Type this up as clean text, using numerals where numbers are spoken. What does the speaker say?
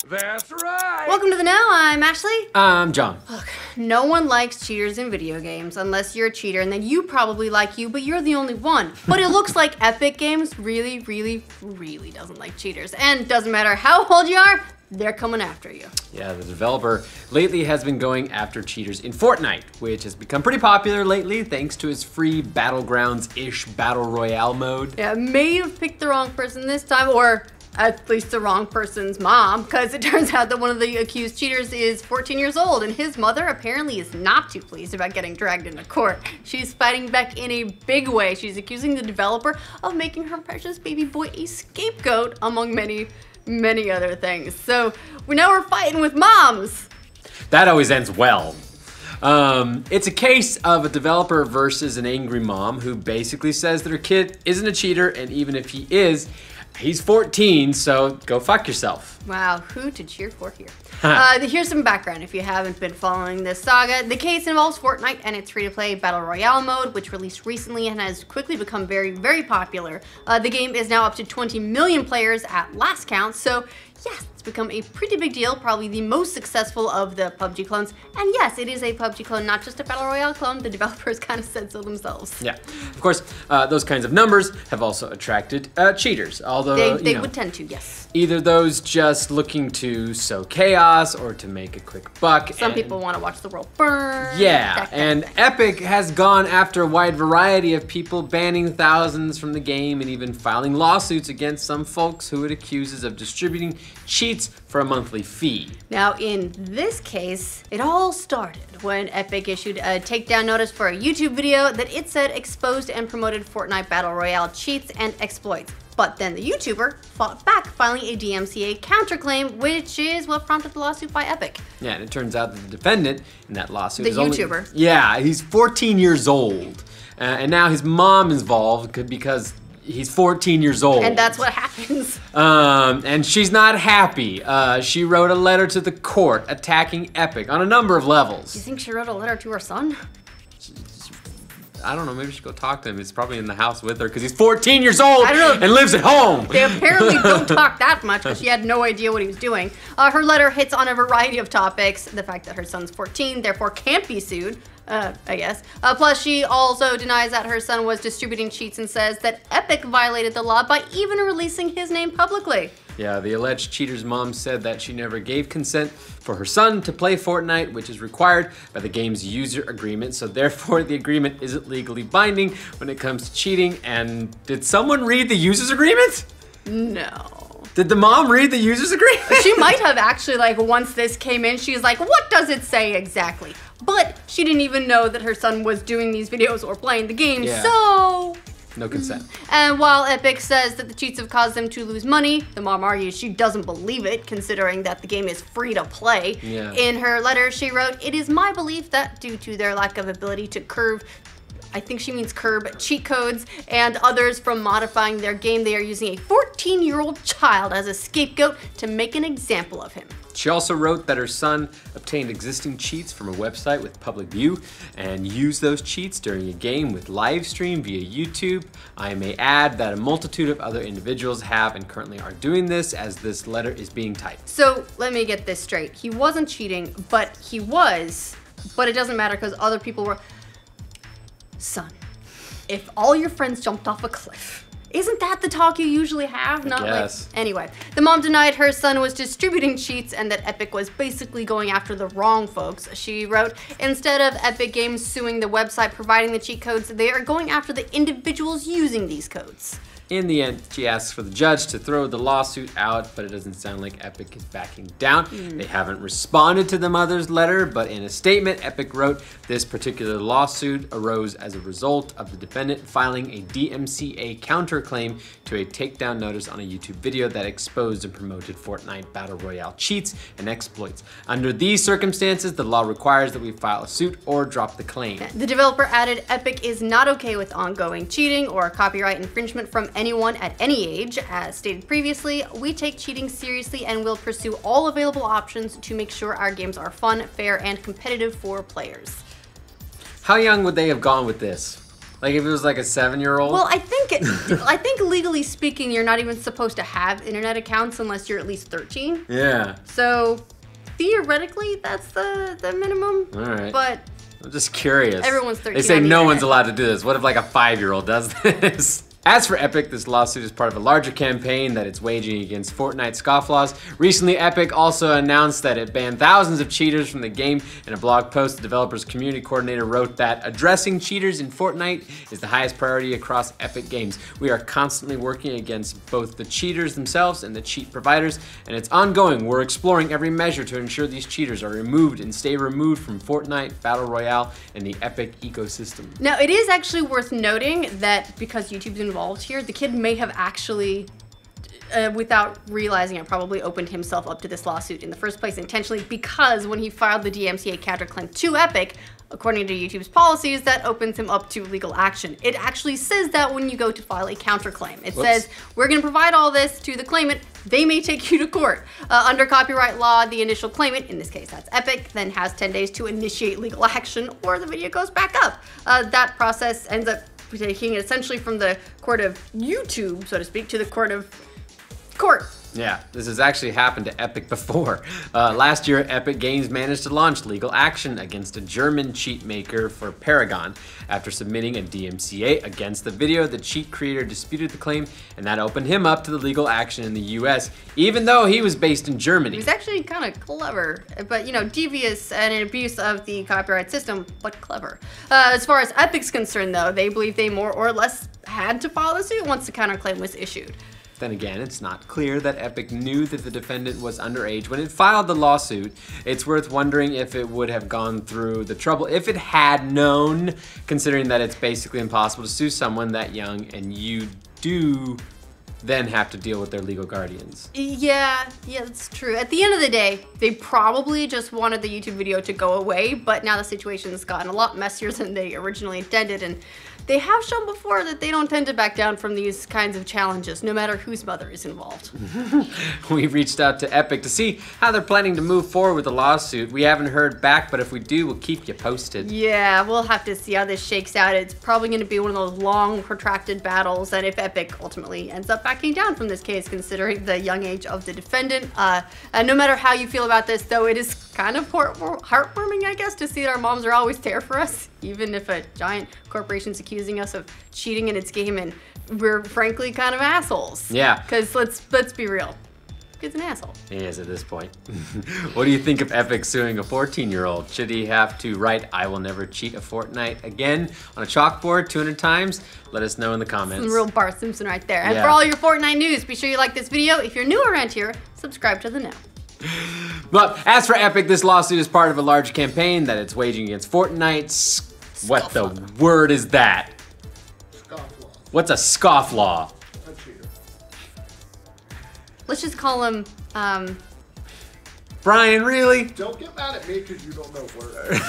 That's right! Welcome to the Now, I'm Ashley. I'm John. Look, no one likes cheaters in video games unless you're a cheater, and then you probably like you, but you're the only one. But it looks like Epic Games really doesn't like cheaters. And doesn't matter how old you are, they're coming after you. Yeah, the developer lately has been going after cheaters in Fortnite, which has become pretty popular lately thanks to its free Battlegrounds-ish Battle Royale mode. Yeah, may have picked the wrong person this time, or at least the wrong person's mom, because it turns out that one of the accused cheaters is 14 years old, and his mother apparently is not too pleased about getting dragged into court. She's fighting back in a big way. She's accusing the developer of making her precious baby boy a scapegoat, among many other things. So we're fighting with moms. That always ends well. It's a case of a developer versus an angry mom who basically says that her kid isn't a cheater, and even if he is, he's 14, so go fuck yourself. Wow, who to cheer for here? Here's some background if you haven't been following this saga. The case involves Fortnite and its free-to-play Battle Royale mode, which released recently and has quickly become very popular. The game is now up to 20 million players at last count, so yes, it's become a pretty big deal, probably the most successful of the PUBG clones. And yes, it is a PUBG clone, not just a Battle Royale clone. The developers kind of said so themselves. Yeah, of course, those kinds of numbers have also attracted cheaters, although they would tend to, yes. Either those just looking to sow chaos or to make a quick buck. Some people want to watch the world burn. Yeah, and Epic has gone after a wide variety of people, banning thousands from the game and even filing lawsuits against some folks who it accuses of distributing cheats for a monthly fee. Now, in this case, it all started when Epic issued a takedown notice for a YouTube video that it said exposed and promoted Fortnite Battle Royale cheats and exploits. But then the YouTuber fought back, filing a DMCA counterclaim, which is what prompted the lawsuit by Epic. Yeah, and it turns out that the defendant in that lawsuit the is YouTuber. Yeah, he's 14 years old. And now his mom is involved because he's 14 years old. And that's what happens. And she's not happy. She wrote a letter to the court attacking Epic on a number of levels. You think she wrote a letter to her son? I don't know, maybe she should go talk to him. He's probably in the house with her because he's 14 years old and lives at home. They apparently don't talk that much because she had no idea what he was doing. Her letter hits on a variety of topics. The fact that her son's 14, therefore can't be sued, I guess. Plus, she also denies that her son was distributing cheats and says that Epic violated the law by even releasing his name publicly. Yeah, the alleged cheater's mom said that she never gave consent for her son to play Fortnite, which is required by the game's user agreement, so therefore the agreement isn't legally binding when it comes to cheating. And did someone read the user's agreement? No. Did the mom read the user's agreement? She might have actually, like, once this came in, she's like, what does it say exactly? But she didn't even know that her son was doing these videos or playing the game, so no consent. And while Epic says that the cheats have caused them to lose money, the mom argues she doesn't believe it, considering that the game is free to play. Yeah. In her letter, she wrote, "It is my belief that due to their lack of ability to curb," I think she means curb, cheat codes and others from modifying their game, they are using a 14-year-old child as a scapegoat to make an example of him. She also wrote that her son obtained existing cheats from a website with public view and used those cheats during a game with live stream via YouTube. I may add that a multitude of other individuals have and currently are doing this as this letter is being typed. So let me get this straight. He wasn't cheating, but he was, but it doesn't matter because other people were. Son, if all your friends jumped off a cliff, isn't that the talk you usually have? Not yes. Like, anyway, the mom denied her son was distributing cheats and that Epic was basically going after the wrong folks. She wrote, instead of Epic Games suing the website providing the cheat codes, they are going after the individuals using these codes. In the end, she asks for the judge to throw the lawsuit out, but it doesn't sound like Epic is backing down. They haven't responded to the mother's letter, but in a statement, Epic wrote, this particular lawsuit arose as a result of the defendant filing a DMCA counterclaim to a takedown notice on a YouTube video that exposed and promoted Fortnite Battle Royale cheats and exploits. Under these circumstances, the law requires that we file a suit or drop the claim. The developer added, Epic is not okay with ongoing cheating or copyright infringement from anyone at any age. As stated previously, we take cheating seriously and will pursue all available options to make sure our games are fun, fair, and competitive for players. How young would they have gone with this? Like if it was like a 7-year-old? Well, I think legally speaking, you're not even supposed to have internet accounts unless you're at least 13. Yeah. So theoretically, that's the minimum. All right. But I'm just curious. Everyone's 13. They say no one's allowed to do this. What if like a 5-year-old does this? As for Epic, this lawsuit is part of a larger campaign that it's waging against Fortnite scofflaws. Recently, Epic also announced that it banned thousands of cheaters from the game. In a blog post, the developer's community coordinator wrote that addressing cheaters in Fortnite is the highest priority across Epic Games. We are constantly working against both the cheaters themselves and the cheat providers, and it's ongoing. We're exploring every measure to ensure these cheaters are removed and stay removed from Fortnite, Battle Royale, and the Epic ecosystem. Now, it is actually worth noting that because YouTube's involved here, the kid may have actually, without realizing it, probably opened himself up to this lawsuit in the first place intentionally, because when he filed the DMCA counterclaim to Epic, according to YouTube's policies, that opens him up to legal action. It actually says that when you go to file a counterclaim. It says, we're gonna provide all this to the claimant, they may take you to court. Under copyright law, the initial claimant, in this case that's Epic, then has 10 days to initiate legal action, or the video goes back up. That process ends up taking it essentially from the court of YouTube, so to speak, to the court of court. Yeah, this has actually happened to Epic before. Last year, Epic Games managed to launch legal action against a German cheat maker for Paragon. After submitting a DMCA against the video, the cheat creator disputed the claim, and that opened him up to the legal action in the US, even though he was based in Germany. He was actually kind of clever, but you know, devious and an abuse of the copyright system, but clever. As far as Epic's concerned though, they believe they more or less had to file the suit once the counterclaim was issued. Then again, it's not clear that Epic knew that the defendant was underage when it filed the lawsuit. It's worth wondering if it would have gone through the trouble if it had known, considering that it's basically impossible to sue someone that young, and you do then have to deal with their legal guardians. Yeah, that's true. At the end of the day, they probably just wanted the YouTube video to go away, but now the situation's gotten a lot messier than they originally intended, and they have shown before that they don't tend to back down from these kinds of challenges, no matter whose mother is involved. We reached out to Epic to see how they're planning to move forward with the lawsuit. We haven't heard back, but if we do, we'll keep you posted. Yeah, we'll have to see how this shakes out. It's probably going to be one of those long, protracted battles, and if Epic ultimately ends up backing down from this case, considering the young age of the defendant. And no matter how you feel about this, though, it is kind of heartwarming, I guess, to see that our moms are always there for us, even if a giant corporation's accusing us of cheating in its game, and we're frankly kind of assholes. Yeah. Because let's be real. He's an asshole. He is at this point. What do you think of Epic suing a 14-year-old? Should he have to write "I will never cheat a Fortnite again" on a chalkboard 200 times? Let us know in the comments. Some real Bart Simpson right there. And for all your Fortnite news, be sure you like this video. If you're new around here, subscribe to the know. But as for Epic, this lawsuit is part of a large campaign that it's waging against Fortnite. What the word is that? Scofflaw. What's a scofflaw? A cheater. Let's just call him, Brian, really? Don't get mad at me because you don't know words.